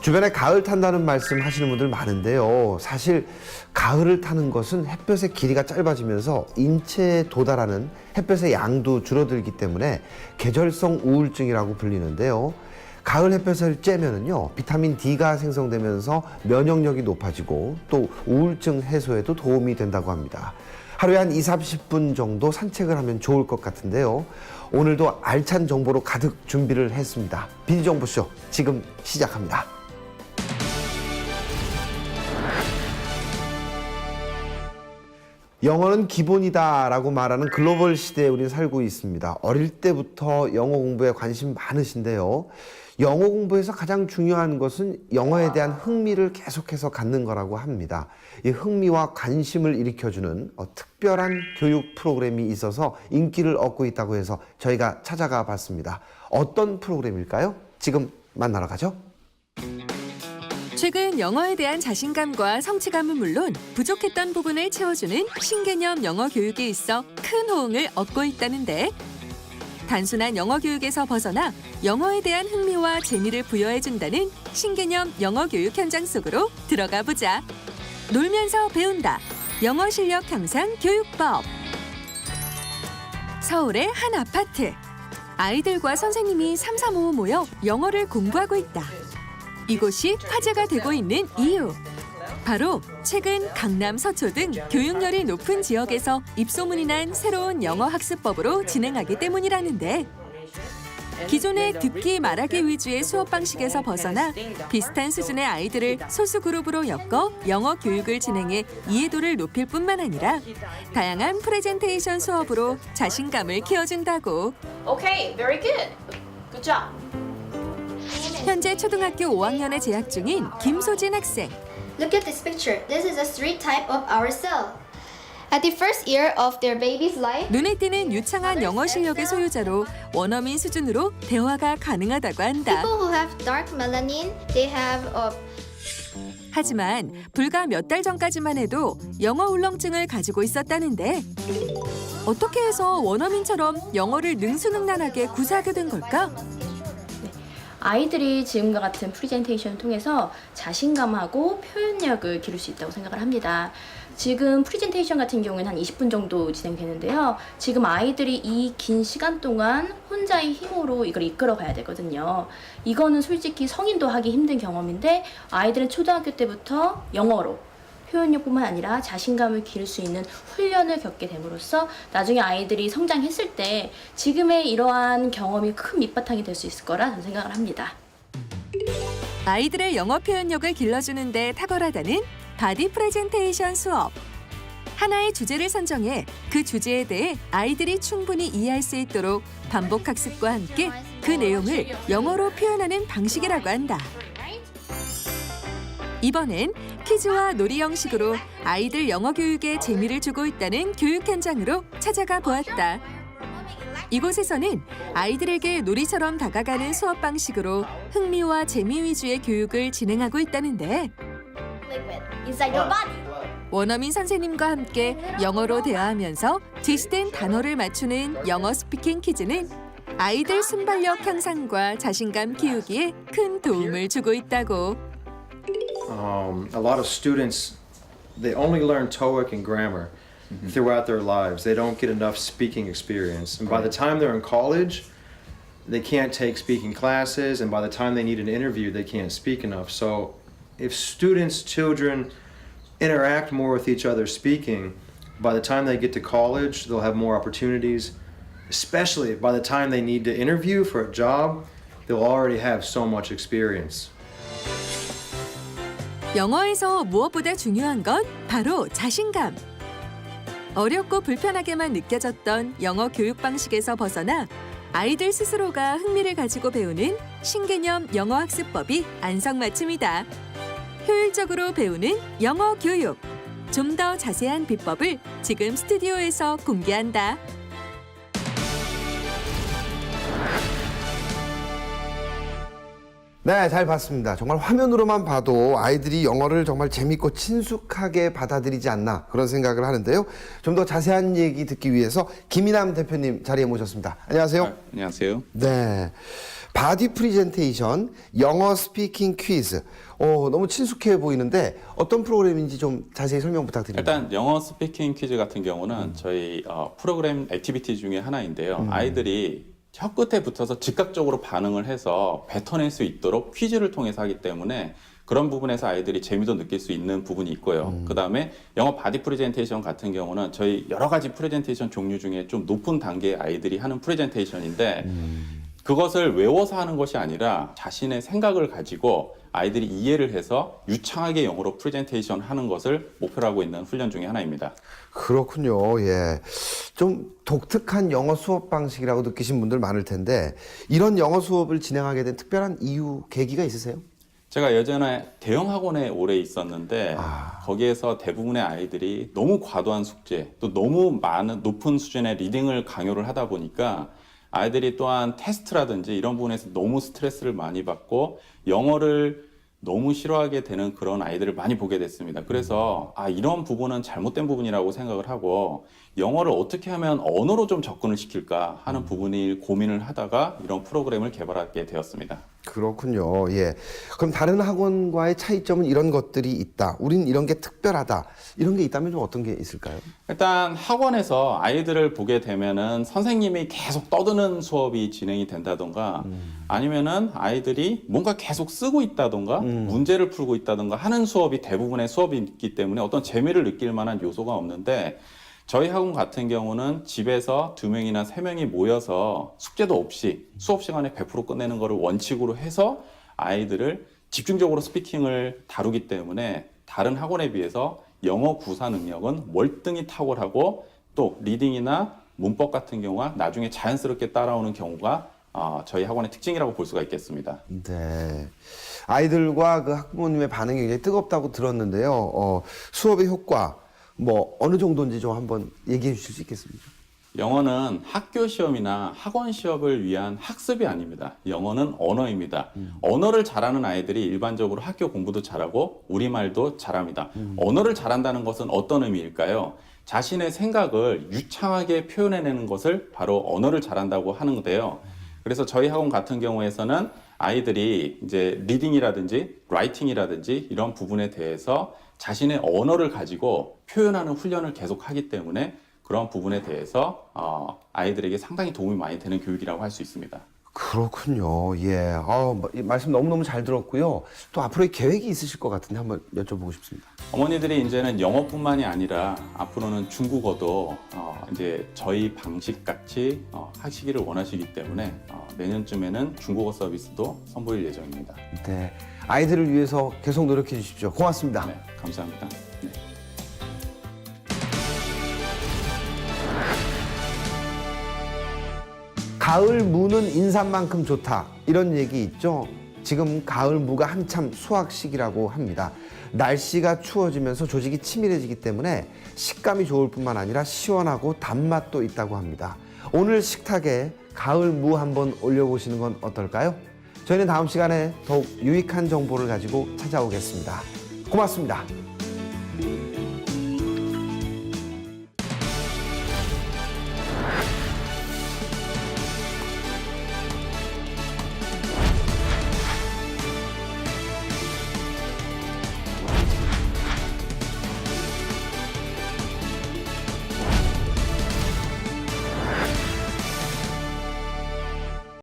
주변에 가을 탄다는 말씀 하시는 분들 많은데요. 사실 가을을 타는 것은 햇볕의 길이가 짧아지면서 인체에 도달하는 햇볕의 양도 줄어들기 때문에 계절성 우울증이라고 불리는데요. 가을 햇볕을 쬐면은요, 비타민 D가 생성되면서 면역력이 높아지고 또 우울증 해소에도 도움이 된다고 합니다. 하루에 한 20-30분 정도 산책을 하면 좋을 것 같은데요. 오늘도 알찬 정보로 가득 준비를 했습니다. 비디정보쇼 지금 시작합니다. 영어는 기본이다라고 말하는 글로벌 시대에 우리는 살고 있습니다. 어릴 때부터 영어 공부에 관심 많으신데요. 영어 공부에서 가장 중요한 것은 영어에 대한 흥미를 계속해서 갖는 거라고 합니다. 이 흥미와 관심을 일으켜주는 특별한 교육 프로그램이 있어서 인기를 얻고 있다고 해서 저희가 찾아가 봤습니다. 어떤 프로그램일까요? 지금 만나러 가죠. 최근 영어에 대한 자신감과 성취감은 물론 부족했던 부분을 채워주는 신개념 영어 교육에 있어 큰 호응을 얻고 있다는데, 단순한 영어 교육에서 벗어나 영어에 대한 흥미와 재미를 부여해준다는 신개념 영어 교육 현장 속으로 들어가 보자. 놀면서 배운다. 영어 실력 향상 교육법. 서울의 한 아파트. 아이들과 선생님이 삼삼오오 모여 영어를 공부하고 있다. 이곳이 화제가 되고 있는 이유. 바로 최근 강남, 서초 등 교육열이 높은 지역에서 입소문이 난 새로운 영어 학습법으로 진행하기 때문이라는데, 기존의 듣기 말하기 위주의 수업 방식에서 벗어나 비슷한 수준의 아이들을 소수 그룹으로 엮어 영어 교육을 진행해 이해도를 높일 뿐만 아니라 다양한 프레젠테이션 수업으로 자신감을 키워준다고. Okay, very good. Good job. 현재 초등학교 5학년에 재학 중인 김소진 학생. Look at this picture. This is a street type of our cell. At the first year of their baby's life, 눈에 띄는 유창한 영어 실력의 소유자로 원어민 수준으로 대화가 가능하다고 한다. people who have dark melanin, they have 하지만 불과 몇 달 전까지만 해도 영어 울렁증을 가지고 있었다는데, 어떻게 해서 원어민처럼 영어를 능수능란하게 구사하게 된 걸까? 아이들이 지금과 같은 프리젠테이션을 통해서 자신감하고 표현력을 기를 수 있다고 생각을 합니다. 지금 프리젠테이션 같은 경우에는 한 20분 정도 진행되는데요. 지금 아이들이 이 긴 시간 동안 혼자의 힘으로 이걸 이끌어 가야 되거든요. 이거는 솔직히 성인도 하기 힘든 경험인데, 아이들은 초등학교 때부터 영어로 표현력뿐만 아니라 자신감을 기를 수 있는 훈련을 겪게 됨으로써 나중에 아이들이 성장했을 때 지금의 이러한 경험이 큰 밑바탕이 될 수 있을 거라 저는 생각을 합니다. 아이들의 영어 표현력을 길러주는 데 탁월하다는 바디 프레젠테이션 수업. 하나의 주제를 선정해 그 주제에 대해 아이들이 충분히 이해할 수 있도록 반복 학습과 함께 그 내용을 영어로 표현하는 방식이라고 한다. 이번엔 퀴즈와 놀이 형식으로 아이들 영어 교육에 재미를 주고 있다는 교육 현장으로 찾아가 보았다. 이곳에서는 아이들에게 놀이처럼 다가가는 수업 방식으로 흥미와 재미 위주의 교육을 진행하고 있다는데, liquid inside your body. 원어민 선생님과 함께 영어로 대화하면서 제시된 단어를 맞추는 영어 스피킹 퀴즈는 아이들 순발력 향상과 자신감 키우기에 큰 도움을 주고 있다고. A lot of students, they only learn TOEIC and grammar throughout their lives. They don't get enough speaking experience. And by the time they're in college, they can't take speaking classes. And by the time they need an interview, they can't speak enough. So if students, children interact more with each other speaking, by the time they get to college, they'll have more opportunities. Especially by the time they need to interview for a job, they'll already have so much experience. 영어에서 무엇보다 중요한 건 바로 자신감. 어렵고 불편하게만 느껴졌던 영어 교육 방식에서 벗어나 아이들 스스로가 흥미를 가지고 배우는 신개념 영어 학습법이 안성맞춤이다. 효율적으로 배우는 영어 교육. 좀 더 자세한 비법을 지금 스튜디오에서 공개한다. 네, 잘 봤습니다. 정말 화면으로만 봐도 아이들이 영어를 정말 재밌고 친숙하게 받아들이지 않나 그런 생각을 하는데요. 좀 더 자세한 얘기 듣기 위해서 김이남 대표님 자리에 모셨습니다. 안녕하세요. 안녕하세요. 네. 바디 프레젠테이션 영어 스피킹 퀴즈. 너무 친숙해 보이는데 어떤 프로그램인지 좀 자세히 설명 부탁드립니다. 일단 영어 스피킹 퀴즈 같은 경우는 저희 프로그램 액티비티 중에 하나인데요. 아이들이 혀끝에 붙어서 즉각적으로 반응을 해서 뱉어낼 수 있도록 퀴즈를 통해서 하기 때문에 그런 부분에서 아이들이 재미도 느낄 수 있는 부분이 있고요. 그다음에 영어 바디 프레젠테이션 같은 경우는 저희 여러 가지 프레젠테이션 종류 중에 좀 높은 단계의 아이들이 하는 프레젠테이션인데 그것을 외워서 하는 것이 아니라 자신의 생각을 가지고 아이들이 이해를 해서 유창하게 영어로 프레젠테이션 하는 것을 목표로 하고 있는 훈련 중에 하나입니다. 그렇군요. 예. 좀 독특한 영어 수업 방식이라고 느끼신 분들 많을 텐데 이런 영어 수업을 진행하게 된 특별한 이유, 계기가 있으세요? 제가 예전에 대형 학원에 오래 있었는데 거기에서 대부분의 아이들이 너무 과도한 숙제, 또 너무 많은 높은 수준의 리딩을 강요를 하다 보니까 아이들이 또한 테스트라든지 이런 부분에서 너무 스트레스를 많이 받고 영어를 너무 싫어하게 되는 그런 아이들을 많이 보게 됐습니다. 그래서 이런 부분은 잘못된 부분이라고 생각을 하고 영어를 어떻게 하면 언어로 좀 접근을 시킬까 하는 부분이 고민을 하다가 이런 프로그램을 개발하게 되었습니다. 그렇군요. 예. 그럼 다른 학원과의 차이점은 이런 것들이 있다. 우린 이런 게 특별하다. 이런 게 있다면 좀 어떤 게 있을까요? 일단 학원에서 아이들을 보게 되면은 선생님이 계속 떠드는 수업이 진행이 된다던가 아니면은 아이들이 뭔가 계속 쓰고 있다던가 문제를 풀고 있다던가 하는 수업이 대부분의 수업이 있기 때문에 어떤 재미를 느낄 만한 요소가 없는데 저희 학원 같은 경우는 집에서 2명이나 3명이 모여서 숙제도 없이 수업 시간에 100% 끝내는 것을 원칙으로 해서 아이들을 집중적으로 스피킹을 다루기 때문에 다른 학원에 비해서 영어 구사 능력은 월등히 탁월하고 또 리딩이나 문법 같은 경우가 나중에 자연스럽게 따라오는 경우가 저희 학원의 특징이라고 볼 수가 있겠습니다. 네. 아이들과 그 학부모님의 반응이 굉장히 뜨겁다고 들었는데요. 수업의 효과, 어느 정도인지 좀 한번 얘기해 주실 수 있겠습니까? 영어는 학교 시험이나 학원 시험을 위한 학습이 아닙니다. 영어는 언어입니다. 언어를 잘하는 아이들이 일반적으로 학교 공부도 잘하고 우리말도 잘합니다. 언어를 잘한다는 것은 어떤 의미일까요? 자신의 생각을 유창하게 표현해내는 것을 바로 언어를 잘한다고 하는데요. 그래서 저희 학원 같은 경우에서는 아이들이 이제 리딩이라든지 라이팅이라든지 이런 부분에 대해서 자신의 언어를 가지고 표현하는 훈련을 계속 하기 때문에 그런 부분에 대해서 아이들에게 상당히 도움이 많이 되는 교육이라고 할 수 있습니다. 그렇군요. 예. 말씀 너무너무 잘 들었고요. 또 앞으로의 계획이 있으실 것 같은데 한번 여쭤보고 싶습니다. 어머니들이 이제는 영어뿐만이 아니라 앞으로는 중국어도 이제 저희 방식 같이 하시기를 원하시기 때문에 내년쯤에는 중국어 서비스도 선보일 예정입니다. 네. 아이들을 위해서 계속 노력해 주십시오. 고맙습니다. 네, 감사합니다. 네. 가을 무는 인삼만큼 좋다. 이런 얘기 있죠? 지금 가을 무가 한참 수확 시기라고 합니다. 날씨가 추워지면서 조직이 치밀해지기 때문에 식감이 좋을 뿐만 아니라 시원하고 단맛도 있다고 합니다. 오늘 식탁에 가을 무 한번 올려보시는 건 어떨까요? 저희는 다음 시간에 더욱 유익한 정보를 가지고 찾아오겠습니다. 고맙습니다.